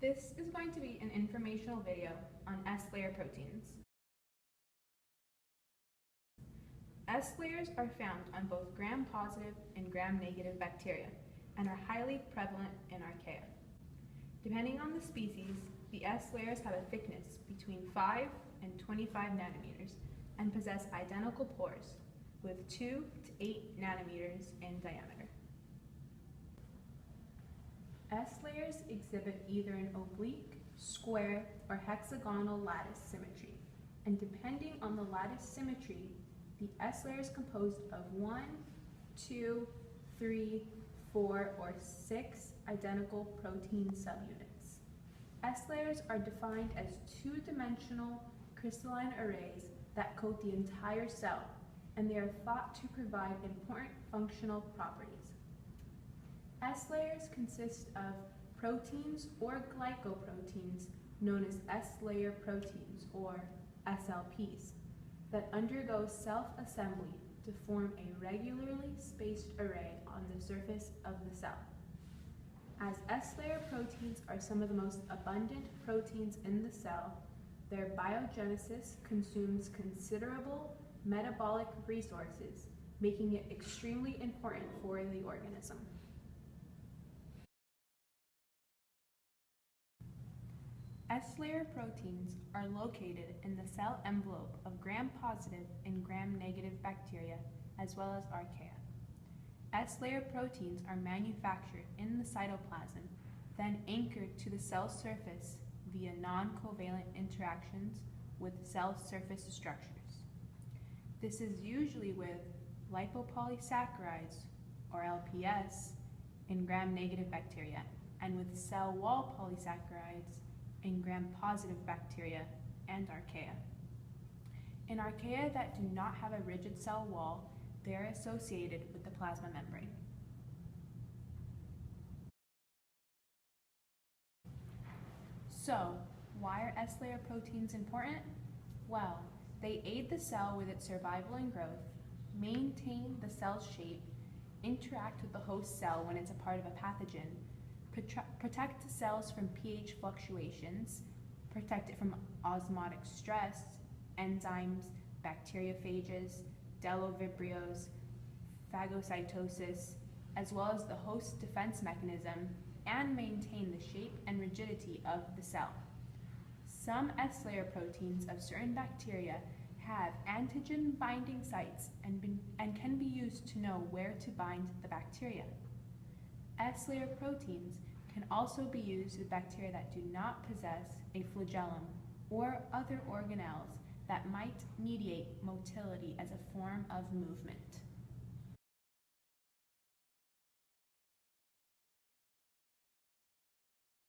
This is going to be an informational video on S-layer proteins. S-layers are found on both gram-positive and gram-negative bacteria and are highly prevalent in archaea. Depending on the species, the S-layers have a thickness between 5 and 25 nanometers and possess identical pores with 2 to 8 nanometers in diameter. S-layers exhibit either an oblique, square, or hexagonal lattice symmetry, and depending on the lattice symmetry, the S-layer is composed of 1, 2, 3, 4, or 6 identical protein subunits. S-layers are defined as two-dimensional crystalline arrays that coat the entire cell, and they are thought to provide important functional properties. S-layers consist of proteins or glycoproteins known as S-layer proteins, or SLPs, that undergo self-assembly to form a regularly spaced array on the surface of the cell. As S-layer proteins are some of the most abundant proteins in the cell, their biogenesis consumes considerable metabolic resources, making it extremely important for the organism. S-layer proteins are located in the cell envelope of gram-positive and gram-negative bacteria, as well as archaea. S-layer proteins are manufactured in the cytoplasm, then anchored to the cell surface via non-covalent interactions with cell surface structures. This is usually with lipopolysaccharides, or LPS, in gram-negative bacteria, and with cell wall polysaccharides in gram-positive bacteria and archaea. In archaea that do not have a rigid cell wall, they are associated with the plasma membrane. So, why are S-layer proteins important? Well, they aid the cell with its survival and growth, maintain the cell's shape, interact with the host cell when it's a part of a pathogen, protect the cells from pH fluctuations, protect it from osmotic stress, enzymes, bacteriophages, delovibrios, phagocytosis, as well as the host defense mechanism, and maintain the shape and rigidity of the cell. Some S-layer proteins of certain bacteria have antigen binding sites and can be used to know where to bind the bacteria. S-layer proteins can also be used with bacteria that do not possess a flagellum or other organelles that might mediate motility as a form of movement.